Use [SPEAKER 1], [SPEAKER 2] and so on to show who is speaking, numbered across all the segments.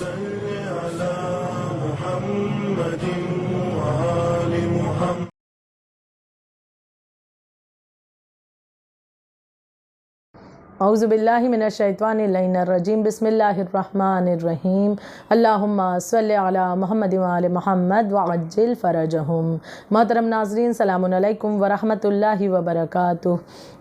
[SPEAKER 1] صل على محمد وآل محمد.
[SPEAKER 2] اعوذ باللہ من الشیطان اللعین الرجیم. بسم اللہ الرحمن الرحیم. اللہم صلی علی محمد وآل محمد وعجل فرجہم. محترم ناظرین، سلام علیکم ورحمۃ اللہ وبرکاتہ.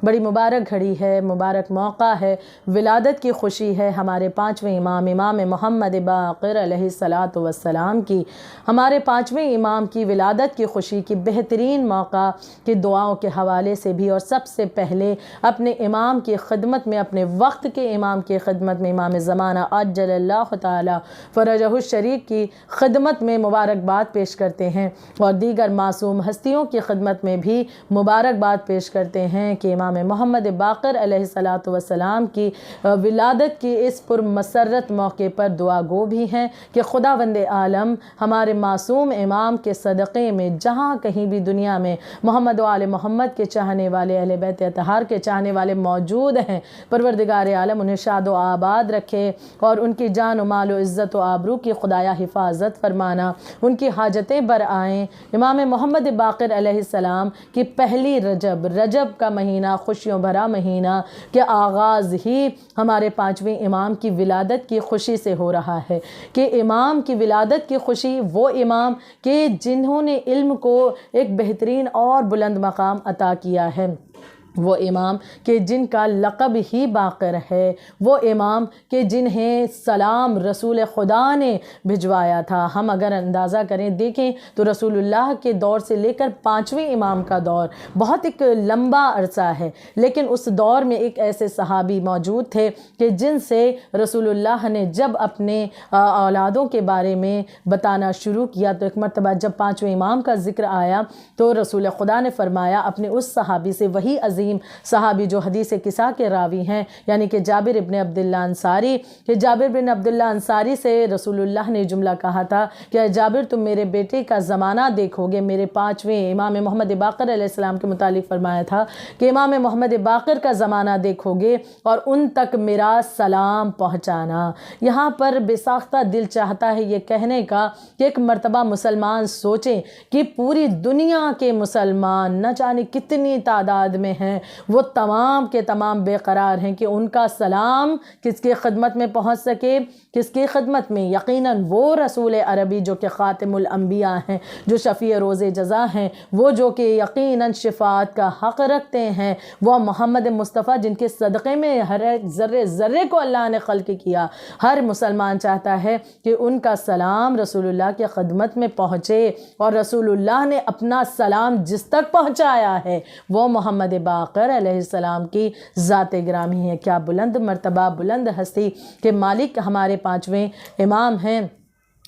[SPEAKER 2] بڑی مبارک گھڑی ہے، مبارک موقع ہے، ولادت کی خوشی ہے ہمارے پانچویں امام محمد باقر علیہ الصلاۃ والسلام کی. ہمارے پانچویں امام کی ولادت کی خوشی کی بہترین موقع کی دعاؤں کے حوالے سے بھی، اور سب سے پہلے اپنے امام کی خدمت میں، اپنے وقت کے امام کی خدمت میں، امام زمانہ عجل اللہ تعالی فرجہ الشریف کی خدمت میں مبارکباد پیش کرتے ہیں، اور دیگر معصوم ہستیوں کی خدمت میں بھی مبارکباد پیش کرتے ہیں کہ امام محمد باقر علیہ الصلاۃ والسلام کی ولادت کی اس پرمسرت موقع پر دعا گو بھی ہیں کہ خداوند عالم ہمارے معصوم امام کے صدقے میں جہاں کہیں بھی دنیا میں محمد و آل محمد کے چاہنے والے، اہل بیت اطہار کے چاہنے والے موجود ہیں، پروردگار عالم انہیں شاد و آباد رکھے اور ان کی جان و مال و عزت و آبرو کی خدایا حفاظت فرمانا، ان کی حاجتیں بر آئیں. امام محمد باقر علیہ السلام کی پہلی رجب کا مہینہ، خوشیوں بھرا مہینہ کے آغاز ہی ہمارے پانچویں امام کی ولادت کی خوشی سے ہو رہا ہے کہ امام کی ولادت کی خوشی، وہ امام کہ جنہوں نے علم کو ایک بہترین اور بلند مقام عطا کیا ہے، وہ امام کہ جن کا لقب ہی باقر ہے، وہ امام کہ جنہیں سلام رسول خدا نے بھجوایا تھا. ہم اگر اندازہ کریں، دیکھیں تو رسول اللہ کے دور سے لے کر پانچویں امام کا دور بہت ایک لمبا عرصہ ہے، لیکن اس دور میں ایک ایسے صحابی موجود تھے کہ جن سے رسول اللہ نے جب اپنے اولادوں کے بارے میں بتانا شروع کیا تو ایک مرتبہ جب پانچویں امام کا ذکر آیا تو رسول خدا نے فرمایا اپنے اس صحابی سے، وہی عظیم صحابی جو حدیث کسا کے راوی ہیں، یعنی کہ جابر ابن عبداللہ انصاری، کہ جابر بن عبداللہ انصاری سے رسول اللہ نے جملہ کہا تھا کہ جابر تم میرے بیٹے کا زمانہ دیکھو گے. میرے پانچویں امام محمد باقر علیہ السلام کے متعلق فرمایا تھا کہ امام محمد باقر کا زمانہ دیکھو گے اور ان تک میرا سلام پہنچانا. یہاں پر بے ساختہ دل چاہتا ہے یہ کہنے کا کہ ایک مرتبہ مسلمان سوچیں کہ پوری دنیا کے مسلمان نہ جانے کتنی تعداد میں ہیں، وہ تمام کے تمام بے قرار ہیں کہ ان کا سلام کس کی خدمت میں پہنچ سکے، کس کی خدمت میں؟ یقیناً وہ رسول عربی جو کہ خاتم الانبیاء ہیں، جو شفیع روز جزا ہیں، وہ جو کہ یقیناً شفاعت کا حق رکھتے ہیں، وہ محمد مصطفیٰ جن کے صدقے میں ہر ایک ذرے ذرے کو اللہ نے خلق کیا. ہر مسلمان چاہتا ہے کہ ان کا سلام رسول اللہ کی خدمت میں پہنچے، اور رسول اللہ نے اپنا سلام جس تک پہنچایا ہے وہ محمد باقر علیہ السلام کی ذات گرامی ہے. کیا بلند مرتبہ، بلند ہستی کے مالک ہمارے پانچویں امام ہیں،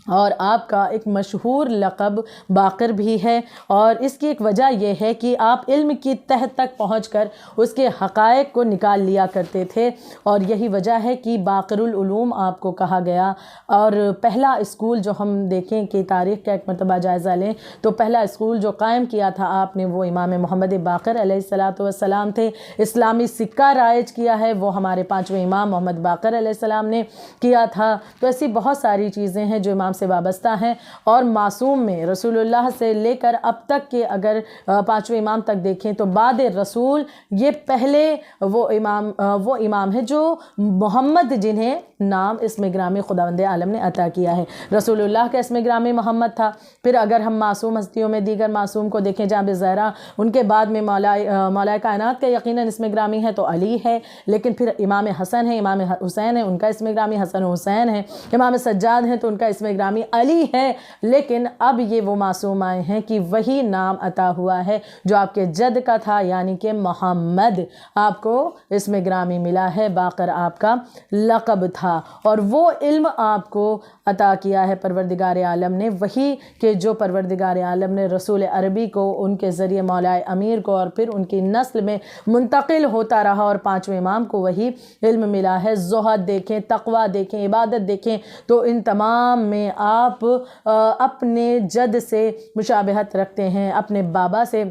[SPEAKER 2] اور آپ کا ایک مشہور لقب باقر بھی ہے. اور اس کی ایک وجہ یہ ہے کہ آپ علم کی تہ تک پہنچ کر اس کے حقائق کو نکال لیا کرتے تھے، اور یہی وجہ ہے کہ باقر العلوم آپ کو کہا گیا. اور پہلا اسکول جو ہم دیکھیں کہ تاریخ کا ایک مرتبہ جائزہ لیں تو پہلا اسکول جو قائم کیا تھا آپ نے، وہ امام محمد باقر علیہ الصلاۃ والسلام تھے. اسلامی سکہ رائج کیا ہے وہ ہمارے پانچویں امام محمد باقر علیہ السلام نے کیا تھا. تو ایسی بہت ساری چیزیں ہیں جو امام سے وابستہ ہیں، اور معصوم میں رسول اللہ سے لے کر اب تک کے اگر پانچویں امام تک دیکھیں تو بعد رسول یہ پہلے وہ امام ہے جو محمد جنہیں نام اسم گرامی خداوند عالم نے عطا کیا ہے. رسول اللہ کا اسم گرامی محمد تھا. پھر اگر ہم معصوم ہستیوں میں دیگر معصوم کو دیکھیں، جہاں زہرا ان کے بعد میں مولا کائنات کا یقیناً اسم گرامی ہے تو علی ہے، لیکن پھر امام حسن ہے، امام حسین ہے، ان کا اسم گرامی حسن و حسین ہے. امام سجاد ہیں تو ان کا اسم گرامی علی ہے. لیکن اب یہ وہ معصوم آئے ہیں کہ وہی نام عطا ہوا ہے جو آپ کے جد کا تھا، یعنی کہ محمد آپ کو اسم گرامی ملا ہے، باقر آپ کا لقب تھا. اور وہ علم آپ کو عطا کیا ہے پروردگار عالم نے، وہی کہ جو پروردگار عالم نے رسول عربی کو ان کے ذریعے مولا امیر کو اور پھر ان کی نسل میں منتقل ہوتا رہا، اور پانچویں امام کو وہی علم ملا ہے. زہد دیکھیں، تقوی دیکھیں، عبادت دیکھیں، تو ان تمام میں آپ اپنے جد سے مشابہت رکھتے ہیں، اپنے بابا سے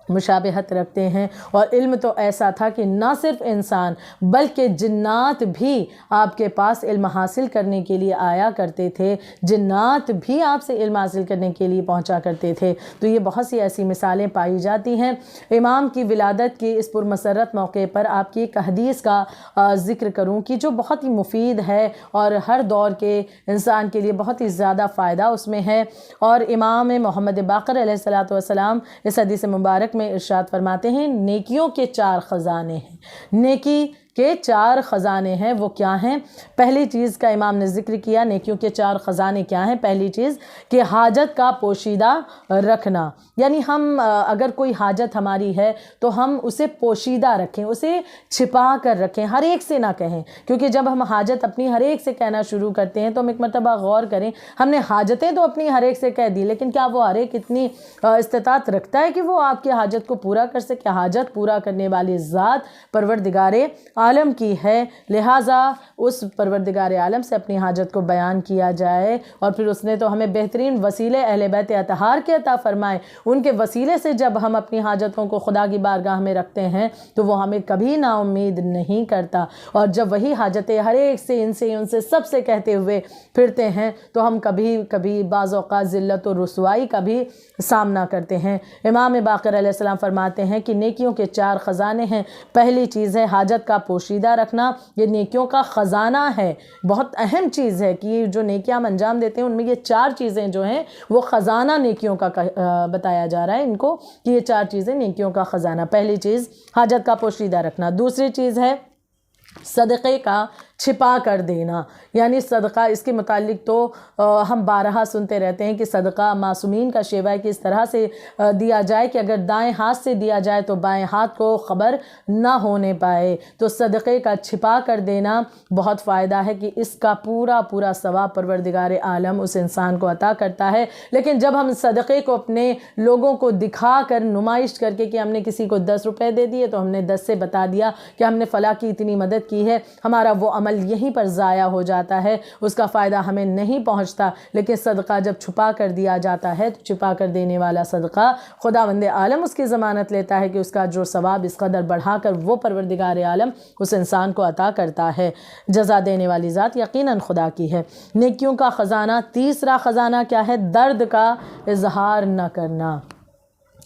[SPEAKER 2] مشابہت رکھتے ہیں، اور علم تو ایسا تھا کہ نہ صرف انسان بلکہ جنات بھی آپ کے پاس علم حاصل کرنے کے لیے آیا کرتے تھے، جنات بھی آپ سے علم حاصل کرنے کے لیے پہنچا کرتے تھے۔ تو یہ بہت سی ایسی مثالیں پائی جاتی ہیں۔ امام کی ولادت کے اس پرمسرت موقع پر آپ کی ایک حدیث کا ذکر کروں کہ جو بہت ہی مفید ہے اور ہر دور کے انسان کے لیے بہت ہی زیادہ فائدہ اس میں ہے، اور امام محمد باقر علیہ السلام اس حدیث مبارک میں ارشاد فرماتے ہیں، نیکیوں کے 4 خزانے ہیں، نیکی کے 4 خزانے ہیں۔ وہ کیا ہیں؟ پہلی چیز کا امام نے ذکر کیا، نیکیوں کے 4 خزانے کیا ہیں؟ پہلی چیز کہ حاجت کا پوشیدہ رکھنا، یعنی ہم اگر کوئی حاجت ہماری ہے تو ہم اسے پوشیدہ رکھیں، اسے چھپا کر رکھیں، ہر ایک سے نہ کہیں، کیونکہ جب ہم حاجت اپنی ہر ایک سے کہنا شروع کرتے ہیں تو ہم ایک مرتبہ غور کریں، ہم نے حاجتیں تو اپنی ہر ایک سے کہہ دی، لیکن کیا وہ ہر ایک اتنی استطاعت رکھتا ہے کہ وہ آپ کی حاجت کو پورا کر سکے؟ حاجت پورا کرنے والی ذات پروردگار عالم کی ہے، لہٰذا اس پروردگار عالم سے اپنی حاجت کو بیان کیا جائے، اور پھر اس نے تو ہمیں بہترین وسیلے اہل بیت اطہار کے عطا فرمائے، ان کے وسیلے سے جب ہم اپنی حاجتوں کو خدا کی بارگاہ میں رکھتے ہیں تو وہ ہمیں کبھی نا امید نہیں کرتا، اور جب وہی حاجتیں ہر ایک سے ان سے سب سے کہتے ہوئے پھرتے ہیں تو ہم کبھی بعض اوقات ذلت و رسوائی کا بھی سامنا کرتے ہیں۔ امام باقر علیہ السلام فرماتے ہیں کہ نیکیوں کے 4 خزانے ہیں۔ پہلی چیز ہے حاجت کا پوشیدہ رکھنا، یہ نیکیوں کا خزانہ ہے، بہت اہم چیز ہے کہ یہ جو نیکیاں ہم انجام دیتے ہیں ان میں یہ 4 چیزیں جو ہیں وہ خزانہ نیکیوں کا بتایا جا رہا ہے ان کو، کہ یہ 4 چیزیں نیکیوں کا خزانہ۔ پہلی چیز حاجت کا پوشیدہ رکھنا، دوسری چیز ہے صدقے کا چھپا کر دینا، یعنی صدقہ، اس کے متعلق تو ہم بارہا سنتے رہتے ہیں کہ صدقہ معصومین کا شیوا ہے کہ اس طرح سے دیا جائے کہ اگر دائیں ہاتھ سے دیا جائے تو بائیں ہاتھ کو خبر نہ ہونے پائے، تو صدقے کا چھپا کر دینا بہت فائدہ ہے کہ اس کا پورا ثواب پروردگار عالم اس انسان کو عطا کرتا ہے۔ لیکن جب ہم صدقے کو اپنے لوگوں کو دکھا کر، نمائش کر کے کہ ہم نے کسی کو 10 روپے دے دیے تو ہم نے 10 سے بتا دیا کہ ہم نے فلاں کی اتنی مدد کی ہے، ہمارا وہ عمل یہیں پر ضائع ہو جاتا ہے، اس کا فائدہ ہمیں نہیں پہنچتا۔ لیکن صدقہ جب چھپا کر دیا جاتا ہے تو چھپا کر دینے والا صدقہ خداوند عالم اس کی ضمانت لیتا ہے کہ اس کا جو ثواب اس قدر بڑھا کر وہ پروردگار عالم اس انسان کو عطا کرتا ہے۔ جزا دینے والی ذات یقیناً خدا کی ہے۔ نیکیوں کا خزانہ، تیسرا خزانہ کیا ہے؟ درد کا اظہار نہ کرنا،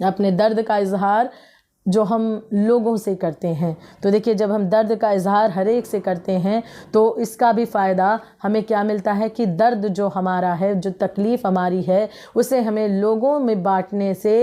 [SPEAKER 2] اپنے درد کا اظہار جو ہم لوگوں سے کرتے ہیں۔ تو دیکھیے جب ہم درد کا اظہار ہر ایک سے کرتے ہیں تو اس کا بھی فائدہ ہمیں کیا ملتا ہے کہ درد جو ہمارا ہے، جو تکلیف ہماری ہے، اسے ہمیں لوگوں میں بانٹنے سے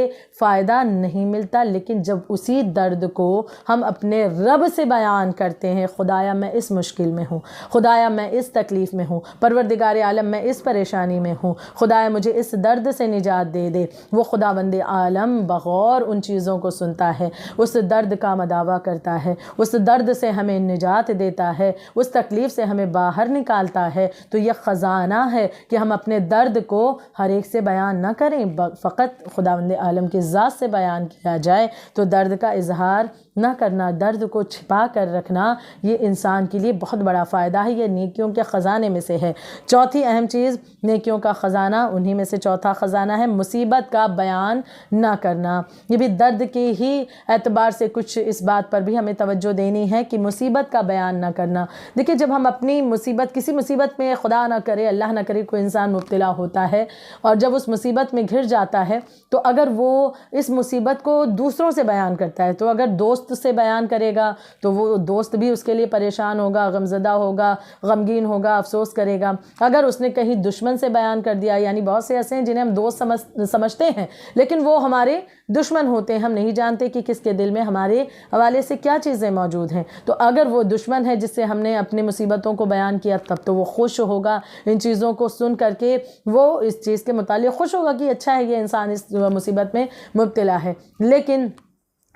[SPEAKER 2] فائدہ نہیں ملتا، لیکن جب اسی درد کو ہم اپنے رب سے بیان کرتے ہیں، خدایا میں اس مشکل میں ہوں، خدایا میں اس تکلیف میں ہوں، پروردگار عالم میں اس پریشانی میں ہوں، خدایا مجھے اس درد سے نجات دے دے، وہ خداوند عالم بغور ان چیزوں کو سنتا ہے، اس درد کا مداوع کرتا ہے، اس درد سے ہمیں نجات دیتا ہے، اس تکلیف سے ہمیں باہر نکالتا ہے۔ تو یہ خزانہ ہے کہ ہم اپنے درد کو ہر ایک سے بیان نہ کریں، فقط خداوند عالم کی ذات سے بیان کیا جائے۔ تو درد کا اظہار نہ کرنا، درد کو چھپا کر رکھنا، یہ انسان کے لیے بہت بڑا فائدہ ہے، یہ نیکیوں کے خزانے میں سے ہے۔ چوتھی اہم چیز نیکیوں کا خزانہ، انہی میں سے چوتھا خزانہ ہے مصیبت کا بیان نہ کرنا۔ یہ بھی درد کے ہی اعتبار سے کچھ اس بات پر بھی ہمیں توجہ دینی ہے کہ مصیبت کا بیان نہ کرنا۔ دیکھیے جب ہم اپنی مصیبت، کسی مصیبت میں خدا نہ کرے، اللہ نہ کرے، کوئی انسان مبتلا ہوتا ہے اور جب اس مصیبت میں گھر جاتا ہے تو اگر وہ اس مصیبت کو دوسروں سے بیان کرتا ہے، تو اگر دوست سے بیان کرے گا تو وہ دوست بھی اس کے لیے پریشان ہوگا، غمزدہ ہوگا، غمگین ہوگا، افسوس کرے گا۔ اگر اس نے کہیں دشمن سے بیان کر دیا، یعنی بہت سے ایسے ہیں جنہیں ہم دوست سمجھتے ہیں لیکن وہ ہمارے دشمن ہوتے ہیں، ہم نہیں جانتے کہ کس کے دل میں ہمارے حوالے سے کیا چیزیں موجود ہیں۔ تو اگر وہ دشمن ہے جس سے ہم نے اپنی مصیبتوں کو بیان کیا، تب تو وہ خوش ہوگا، ان چیزوں کو سن کر کے وہ اس چیز کے متعلق خوش ہوگا کہ اچھا ہے یہ انسان اس مصیبت میں مبتلا ہے۔ لیکن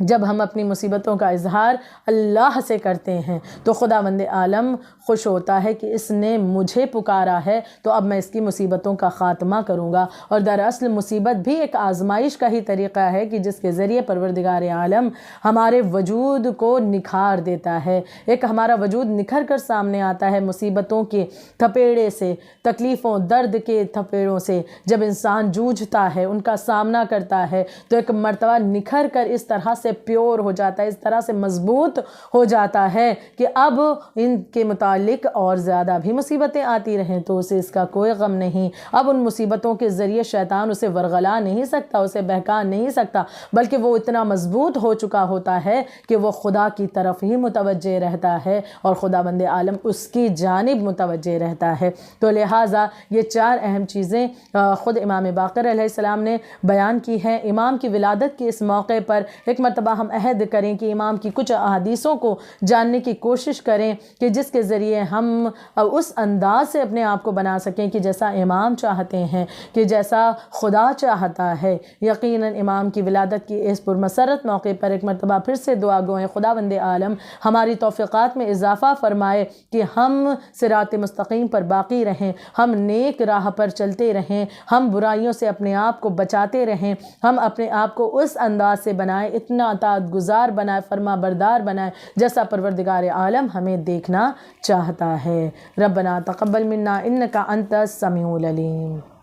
[SPEAKER 2] جب ہم اپنی مصیبتوں کا اظہار اللہ سے کرتے ہیں تو خداوند عالم خوش ہوتا ہے کہ اس نے مجھے پکارا ہے تو اب میں اس کی مصیبتوں کا خاتمہ کروں گا۔ اور دراصل مصیبت بھی ایک آزمائش کا ہی طریقہ ہے کہ جس کے ذریعے پروردگار عالم ہمارے وجود کو نکھار دیتا ہے، ایک ہمارا وجود نکھر کر سامنے آتا ہے مصیبتوں کے تھپیڑے سے، تکلیفوں درد کے تھپیڑوں سے جب انسان جوجھتا ہے، ان کا سامنا کرتا ہے تو ایک مرتبہ نکھر کر اس طرح سے پیور ہو جاتا ہے، اس طرح سے مضبوط ہو جاتا ہے کہ اب ان کے متعلق اور زیادہ بھی مصیبتیں آتی رہیں تو اسے اس کا کوئی غم نہیں۔ اب ان مصیبتوں کے ذریعے شیطان اسے ورغلا نہیں سکتا، اسے بہکا نہیں سکتا، بلکہ وہ اتنا مضبوط ہو چکا ہوتا ہے کہ وہ خدا کی طرف ہی متوجہ رہتا ہے اور خداوند عالم اس کی جانب متوجہ رہتا ہے۔ تو لہٰذا یہ 4 اہم چیزیں خود امام باقر علیہ السلام نے بیان کی ہیں۔ امام کی ولادت کے اس موقع پر ایک مرتبہ ہم عہد کریں کہ امام کی کچھ احادیثوں کو جاننے کی کوشش کریں کہ جس کے ذریعے ہم اس انداز سے اپنے آپ کو بنا سکیں کہ جیسا امام چاہتے ہیں، کہ جیسا خدا چاہتا ہے۔ یقیناً امام کی ولادت کی اس پرمسرت موقع پر ایک مرتبہ پھر سے دعا گوئیں خداوند عالم ہماری توفیقات میں اضافہ فرمائے کہ ہم صراط مستقیم پر باقی رہیں، ہم نیک راہ پر چلتے رہیں، ہم برائیوں سے اپنے آپ کو بچاتے رہیں، ہم اپنے آپ کو اس انداز سے بنائیں، اتنا اطاعت گزار بنائے، فرما بردار بنائے جیسا پروردگار عالم ہمیں دیکھنا چاہتا ہے۔ ربنا تقبل منا انک انت السمیع العلیم۔